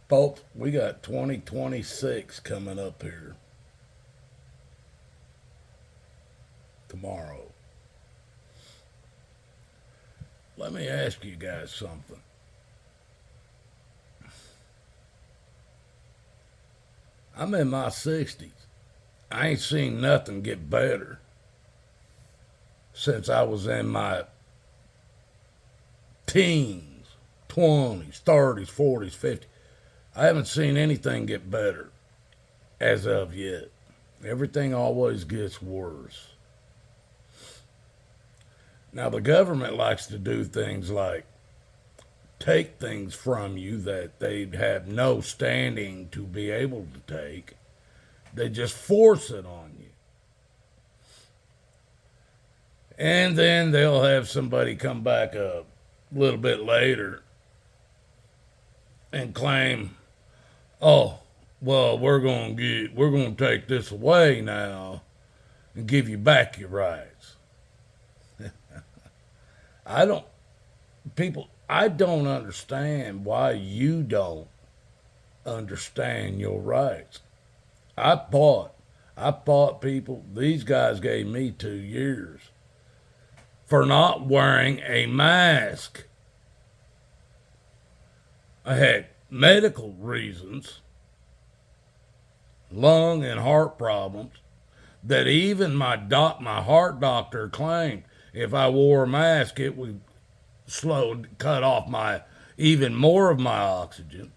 Folks, we got 2026 coming up here tomorrow. Let me ask you guys something. I'm in my 60s. I ain't seen nothing get better since I was in my teens, 20s, 30s, 40s, 50s. I haven't seen anything get better as of yet. Everything always gets worse. Now, the government likes to do things like take things from you that they have no standing to be able to take. They just force it on you. And then they'll have somebody come back a little bit later and claim, oh, well, we're gonna take this away now and give you back your rights. I don't I don't understand why you don't understand your rights. I fought people. These guys gave me 2 years for not wearing a mask. I had medical reasons, lung and heart problems, that even my heart doctor claimed if I wore a mask, it would cut off even more of my oxygen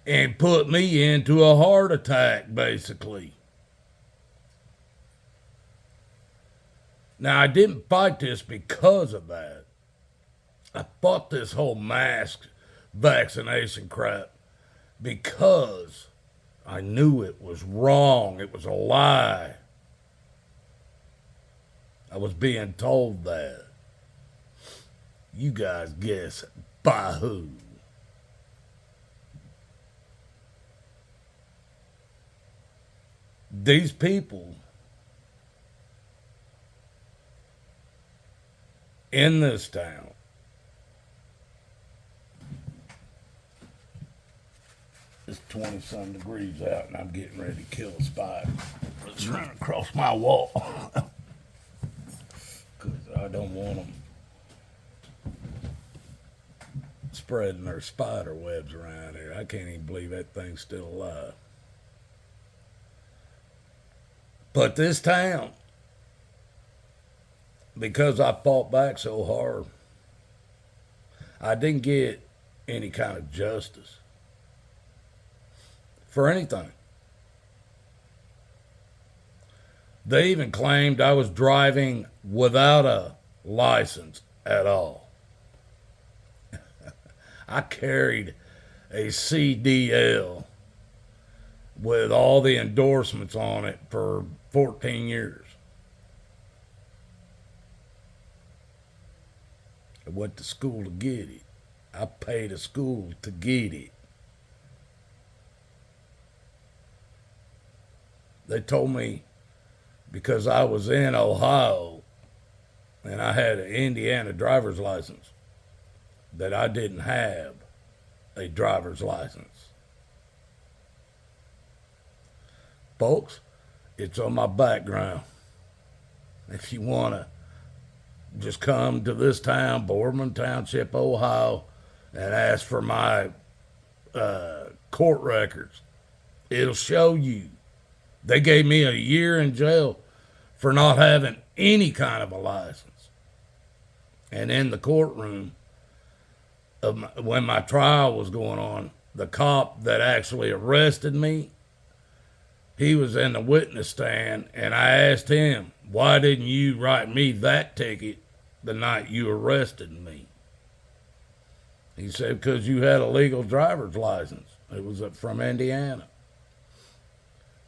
and put me into a heart attack, basically. Now, I didn't fight this because of that. I fought this whole mask vaccination crap because I knew it was wrong. It was a lie. I was being told that. You guys guess by who? These people in this town it's 20-some degrees out and I'm getting ready to kill a spider. It's running across my wall. Because I don't want them spreading their spider webs around here. I can't even believe that thing's still alive. But this town, because I fought back so hard, I didn't get any kind of justice for anything. They even claimed I was driving without a license at all. I carried a CDL with all the endorsements on it for 14 years. I went to school to get it. I paid a school to get it. They told me because I was in Ohio and I had an Indiana driver's license that I didn't have a driver's license. Folks, it's on my background. If you want to just come to this town, Boardman Township, Ohio, and ask for my court records, it'll show you. They gave me a year in jail for not having any kind of a license. And in the courtroom, when my trial was going on, the cop that actually arrested me, he was in the witness stand, and I asked him, why didn't you write me that ticket the night you arrested me? He said, because you had a legal driver's license. It was from Indiana.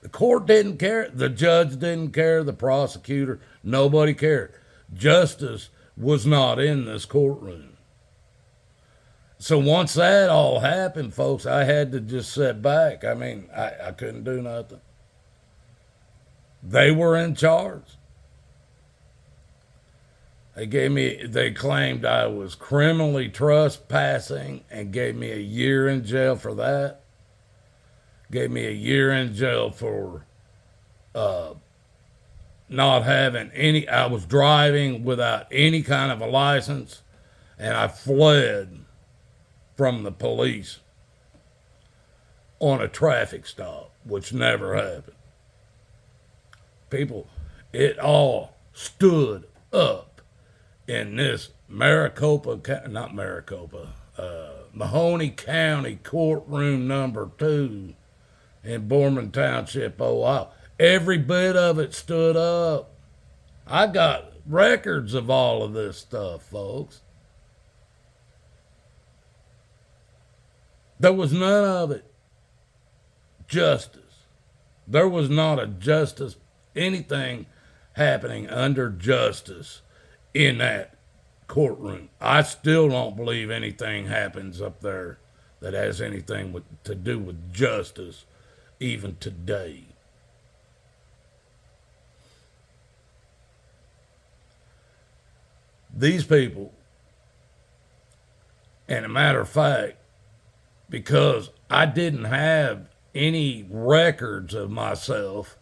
The court didn't care. The judge didn't care. The prosecutor, nobody cared. Justice was not in this courtroom. So once that all happened, folks, I had to just sit back. I mean, I couldn't do nothing. They were in charge. They claimed I was criminally trespassing and gave me a year in jail for that. Gave me a year in jail for not having any, I was driving without any kind of a license, and I fled from the police on a traffic stop, which never happened. People, it all stood up in this Mahoney County courtroom number 2 in Boardman Township, Ohio. Every bit of it stood up. I got records of all of this stuff, folks. There was none of it justice. There was not a justice, anything happening under justice in that courtroom. I still don't believe anything happens up there that has anything to do with justice, even today. These people, and a matter of fact, because I didn't have any records of myself,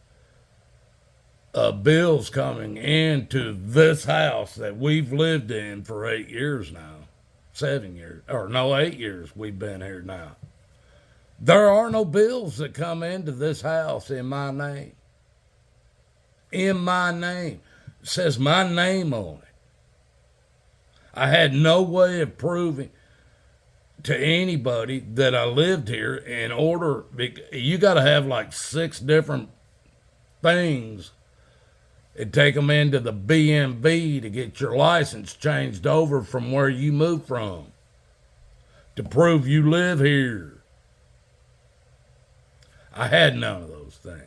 bills coming into this house that we've lived in for 8 years now. 7 years, or no, 8 years we've been here now. There are no bills that come into this house in my name. In my name. It says my name on it. I had no way of proving to anybody that I lived here in order. You got to have like 6 different things. It'd take them into the BMV to get your license changed over from where you moved from to prove you live here. I had none of those things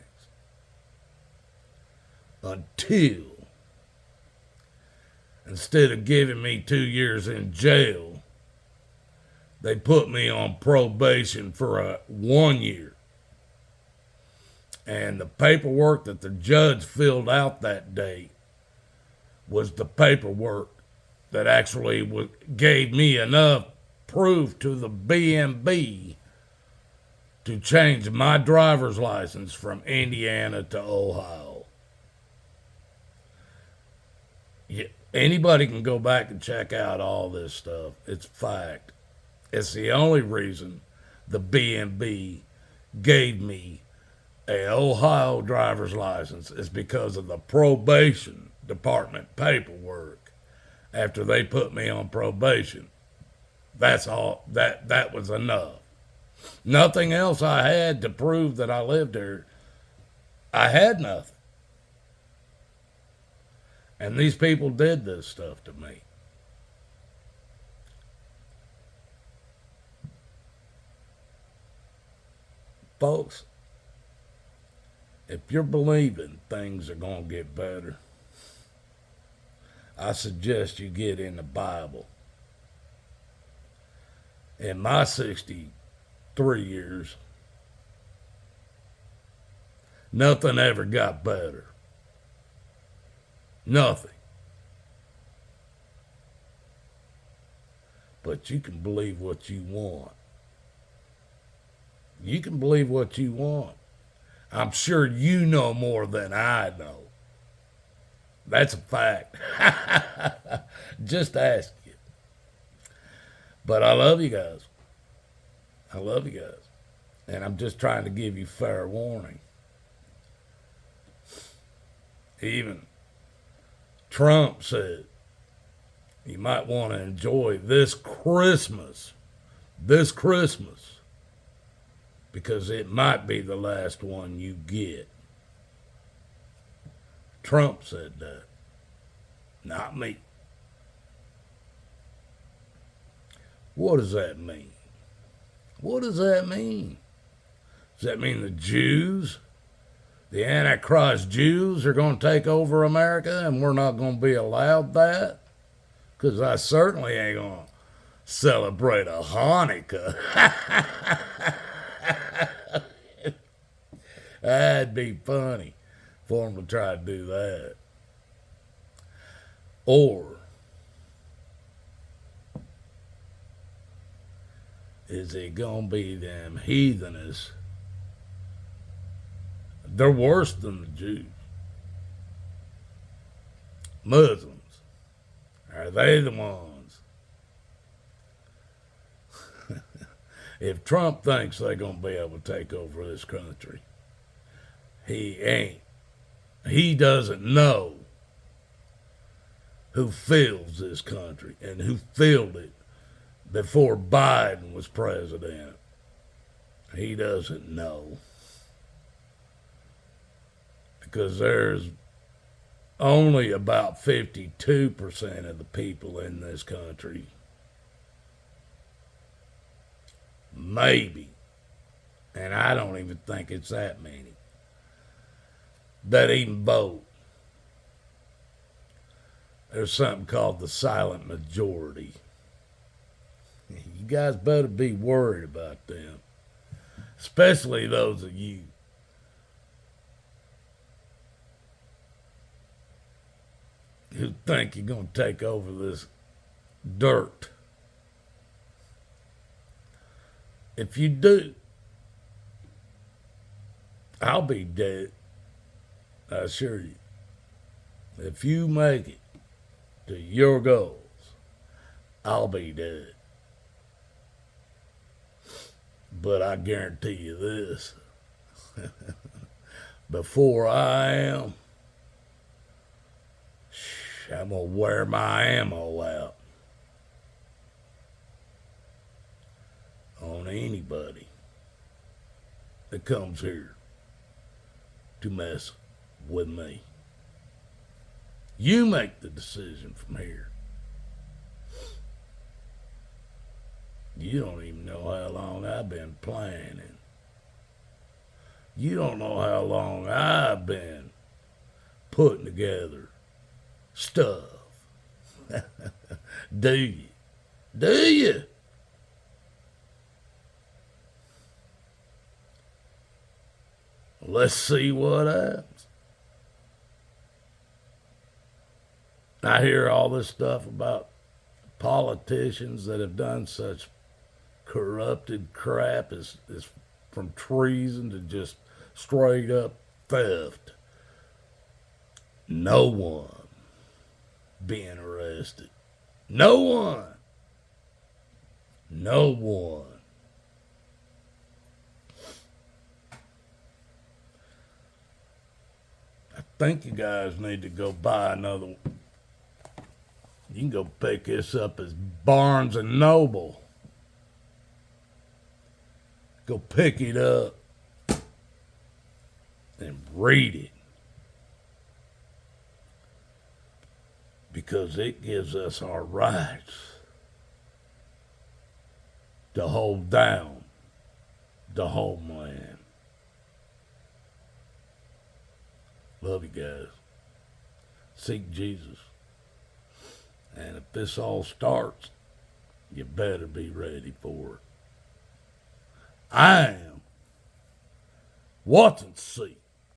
until, instead of giving me 2 years in jail, they put me on probation for 1 year. And the paperwork that the judge filled out that day was the paperwork that actually gave me enough proof to the BMV to change my driver's license from Indiana to Ohio. Yeah, anybody can go back and check out all this stuff. It's fact. It's the only reason the BMV gave me a Ohio driver's license is because of the probation department paperwork after they put me on probation. That's all. That was enough. Nothing else I had to prove that I lived here. I had nothing. And these people did this stuff to me. Folks, if you're believing things are going to get better, I suggest you get in the Bible. In my 63 years, nothing ever got better. Nothing. But you can believe what you want. You can believe what you want. I'm sure you know more than I know. That's a fact. Just ask you. But I love you guys. I love you guys. And I'm just trying to give you fair warning. Even Trump said you might want to enjoy this Christmas, because it might be the last one you get. Trump said that, not me. What does that mean? What does that mean? Does that mean the Jews, the Antichrist Jews, are going to take over America and we're not going to be allowed that? Because I certainly ain't going to celebrate a Hanukkah. That'd be funny for them to try to do that. Or is it gonna be them heathenists? They're worse than the Jews. Muslims. Are they the ones? If Trump thinks they're gonna be able to take over this country, he ain't. He doesn't know who fills this country and who filled it before Biden was president. He doesn't know. Because there's only about 52% of the people in this country, maybe, and I don't even think it's that many, that even vote. There's something called the silent majority. You guys better be worried about them, especially those of you who think you're going to take over this dirt. If you do, I'll be dead. I assure you. If you make it to your goals, I'll be dead. But I guarantee you this. Before I am, I'm going to wear my ammo out on anybody that comes here to mess with me. You make the decision from here. You don't even know how long I've been planning. You don't know how long I've been putting together stuff. Do you? Do you? Let's see what happens. I hear all this stuff about politicians that have done such corrupted crap as from treason to just straight up theft. No one being arrested. No one. No one. I think you guys need to go buy another one. You can go pick this up as Barnes and Noble. Go pick it up and read it. Because it gives us our rights to hold down the homeland. Love you guys. Seek Jesus. And if this all starts, you better be ready for it. I am. Watch and see.